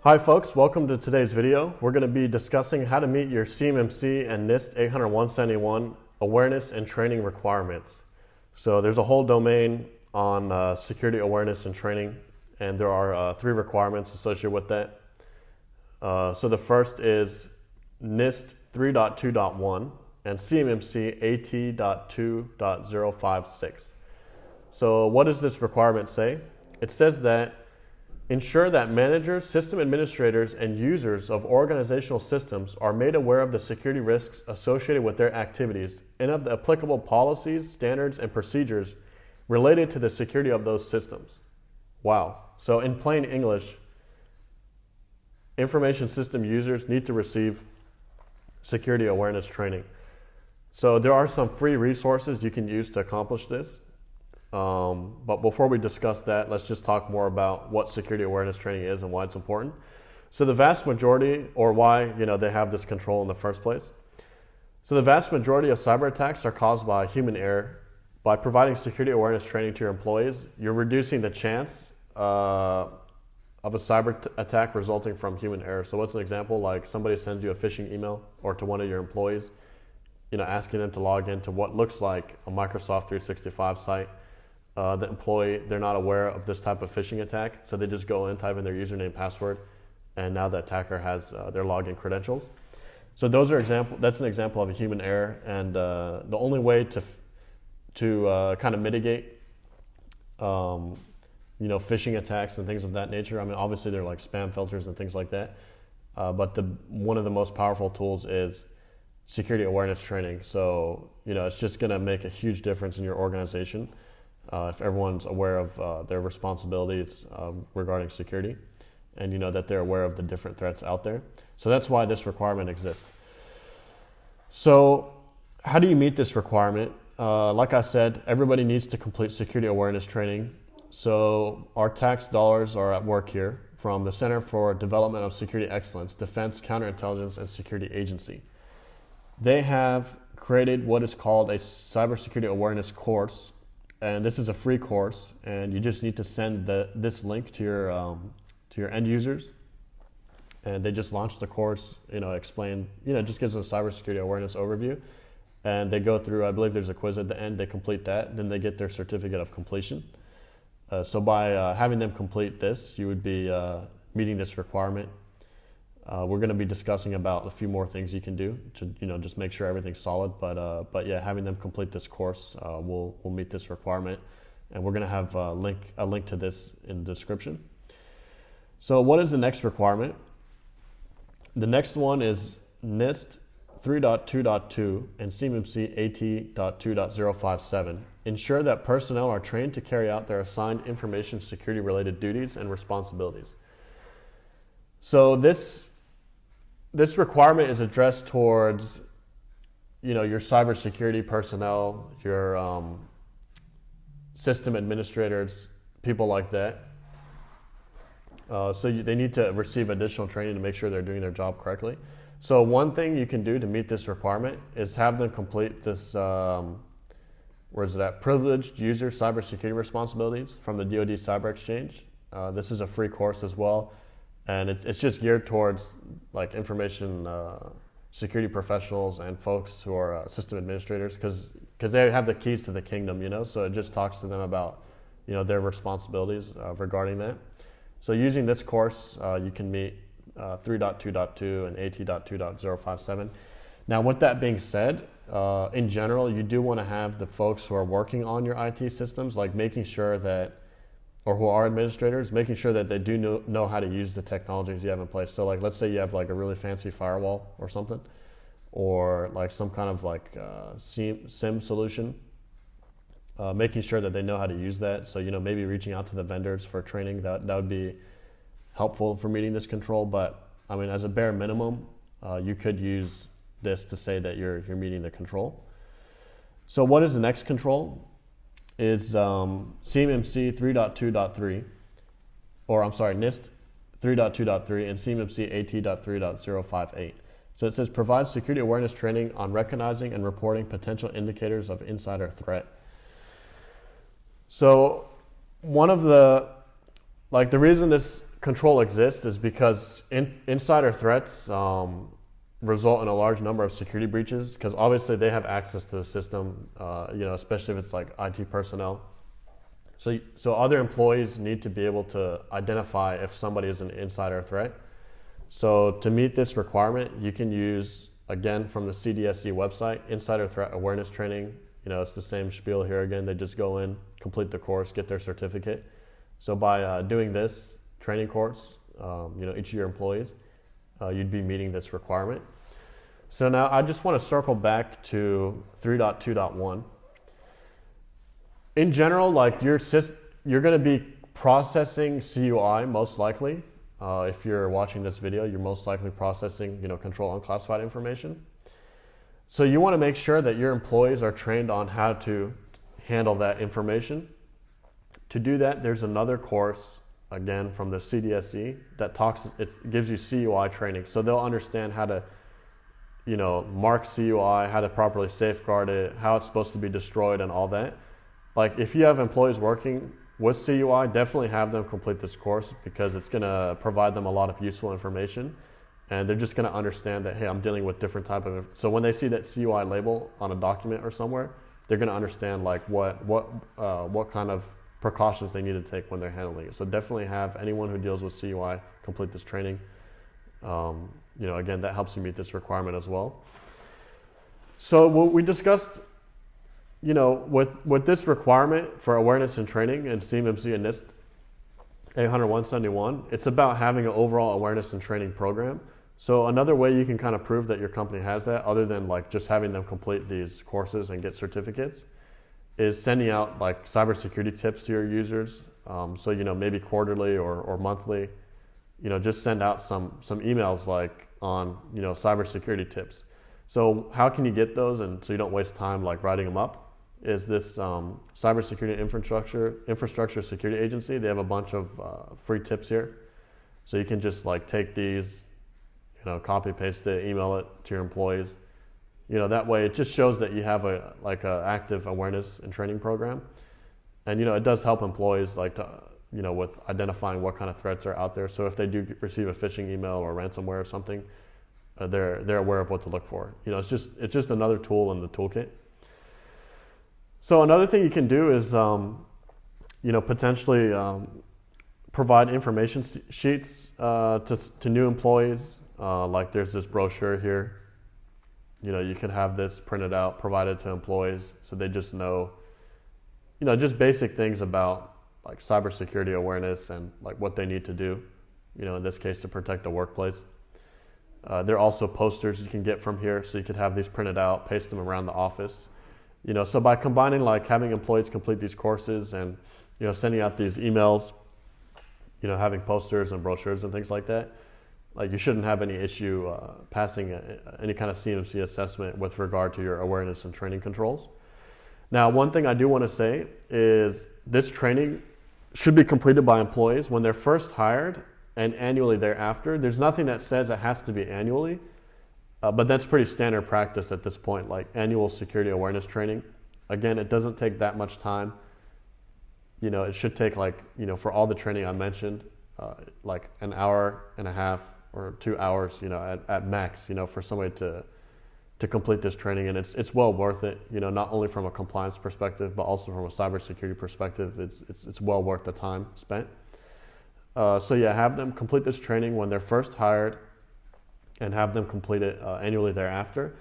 Hi folks, welcome to today's video. We're going to be discussing how to meet your CMMC and NIST 800-171 awareness and training requirements. So there's a whole domain on security awareness and training, and there are 3 requirements associated with that. So the first is NIST 3.2.1 and CMMC AT.2.056. So what does this requirement say? It says that ensure that managers, system administrators, and users of organizational systems are made aware of the security risks associated with their activities and of the applicable policies, standards, and procedures related to the security of those systems. Wow. So in plain English, information system users need to receive security awareness training. So there are some free resources you can use to accomplish this. But before we discuss that, let's just talk more about what security awareness training is and why it's important. So the vast majority, or why they have this control in the first place. So the vast majority of cyber attacks are caused by human error. By providing security awareness training to your employees, you're reducing the chance of a cyber attack resulting from human error. So what's an example? Like somebody sends you a phishing email or to one of your employees, asking them to log into what looks like a Microsoft 365 site. The employee, they're not aware of this type of phishing attack, so they just go and type in their username, password, and now the attacker has their login credentials. So that's an example of a human error, and the only way to kind of mitigate, phishing attacks and things of that nature. I mean, obviously there are like spam filters and things like that, but one of the most powerful tools is security awareness training. So it's just going to make a huge difference in your organization. If everyone's aware of their responsibilities regarding security and that they're aware of the different threats out there. So that's why this requirement exists. So how do you meet this requirement? Like I said, everybody needs to complete security awareness training. So our tax dollars are at work here from the Center for Development of Security Excellence, Defense, Counterintelligence, and Security Agency. They have created what is called a cybersecurity awareness course. And this is a free course, and you just need to send this link to your end users. And they just launched the course, explain, just gives a cybersecurity awareness overview. And they go through, I believe there's a quiz at the end, they complete that, then they get their certificate of completion. So by having them complete this, you would be meeting this requirement. We're going to be discussing about a few more things you can do to just make sure everything's solid. But yeah, having them complete this course will meet this requirement, and we're going to have a link to this in the description. So what is the next requirement? The next one is NIST 3.2.2 and CMMC AT.2.057. Ensure that personnel are trained to carry out their assigned information security related duties and responsibilities. So this requirement is addressed towards, your cybersecurity personnel, your system administrators, people like that. So they need to receive additional training to make sure they're doing their job correctly. So one thing you can do to meet this requirement is have them complete this, privileged user cybersecurity responsibilities from the DoD Cyber Exchange. This is a free course as well. And it's just geared towards like information security professionals and folks who are system administrators because they have the keys to the kingdom, so it just talks to them about, their responsibilities regarding that. So using this course, you can meet 3.2.2 and AT.2.057. Now, with that being said, in general, you do want to have the folks who are working on your IT systems, like making sure that or who are administrators, making sure that they do know how to use the technologies you have in place. So like, let's say you have like a really fancy firewall or something, or like some kind of like SIM solution, making sure that they know how to use that. So, maybe reaching out to the vendors for training, that would be helpful for meeting this control. But I mean, as a bare minimum, you could use this to say that you're meeting the control. So what is the next control? Is CMMC 3.2.3, or I'm sorry, NIST 3.2.3 and CMMC AT.3.058. So it says provide security awareness training on recognizing and reporting potential indicators of insider threat. So one of the reason this control exists is because insider threats result in a large number of security breaches, because obviously they have access to the system, especially if it's like IT personnel. So other employees need to be able to identify if somebody is an insider threat. So to meet this requirement, you can use, again, from the CDSC website, insider threat awareness training. It's the same spiel here again. They just go in, complete the course, get their certificate. So by doing this training course, each of your employees, you'd be meeting this requirement. So now I just want to circle back to 3.2.1. In general, like you're going to be processing CUI most likely. If you're watching this video, you're most likely processing, control unclassified information. So you want to make sure that your employees are trained on how to handle that information. To do that, there's another course, again, from the CDSC it gives you CUI training. So they'll understand how to, mark CUI, how to properly safeguard it, how it's supposed to be destroyed and all that. Like if you have employees working with CUI, definitely have them complete this course, because it's going to provide them a lot of useful information, and they're just going to understand that, hey, I'm dealing with different type of. So when they see that CUI label on a document or somewhere, they're going to understand like what kind of precautions they need to take when they're handling it. So definitely have anyone who deals with CUI complete this training. Again, that helps you meet this requirement as well. So what we discussed, with this requirement for awareness and training in CMMC and NIST 800-171, it's about having an overall awareness and training program. So another way you can kind of prove that your company has that, other than like just having them complete these courses and get certificates, is sending out like cybersecurity tips to your users. So maybe quarterly or monthly, just send out some emails like on cybersecurity tips. So how can you get those, and so you don't waste time like writing them up? Is this cybersecurity infrastructure security agency. They have a bunch of free tips here, so you can just like take these, copy paste it, email it to your employees. That way it just shows that you have a active awareness and training program, and it does help employees like to with identifying what kind of threats are out there. So if they do receive a phishing email or ransomware or something, they're aware of what to look for. It's just another tool in the toolkit. So another thing you can do is, potentially provide information sheets to new employees. Like there's this brochure here. You could have this printed out, provided to employees, so they just know, just basic things about like cybersecurity awareness and like what they need to do, in this case to protect the workplace. There are also posters you can get from here, so you could have these printed out, paste them around the office. So by combining like having employees complete these courses and, sending out these emails, having posters and brochures and things like that, like you shouldn't have any issue passing any kind of CMMC assessment with regard to your awareness and training controls. Now, one thing I do want to say is this training should be completed by employees when they're first hired and annually thereafter. There's nothing that says it has to be annually. But that's pretty standard practice at this point, like annual security awareness training. Again, it doesn't take that much time. It should take for all the training I mentioned, like an hour and a half or 2 hours, at max, for somebody to complete this training. And it's well worth it, not only from a compliance perspective, but also from a cybersecurity perspective. It's well worth the time spent. So yeah, have them complete this training when they're first hired, and have them complete it annually thereafter.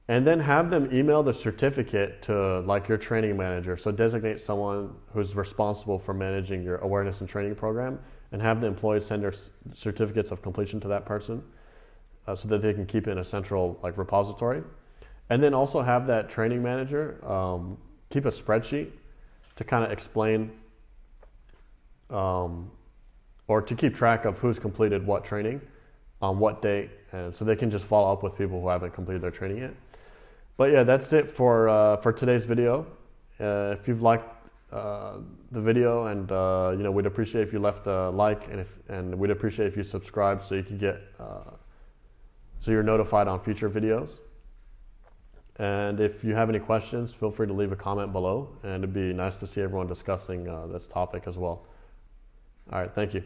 And then have them email the certificate to like your training manager. So designate someone who's responsible for managing your awareness and training program, and have the employees send their certificates of completion to that person so that they can keep it in a central like repository. And then also have that training manager keep a spreadsheet to kind of explain or to keep track of who's completed what training on what date, and so they can just follow up with people who haven't completed their training yet. But yeah, that's it for today's video. If you've liked the video, and we'd appreciate if you left a like, and we'd appreciate if you subscribe so you can get so you're notified on future videos. And if you have any questions, feel free to leave a comment below, and it'd be nice to see everyone discussing this topic as well. All right, thank you.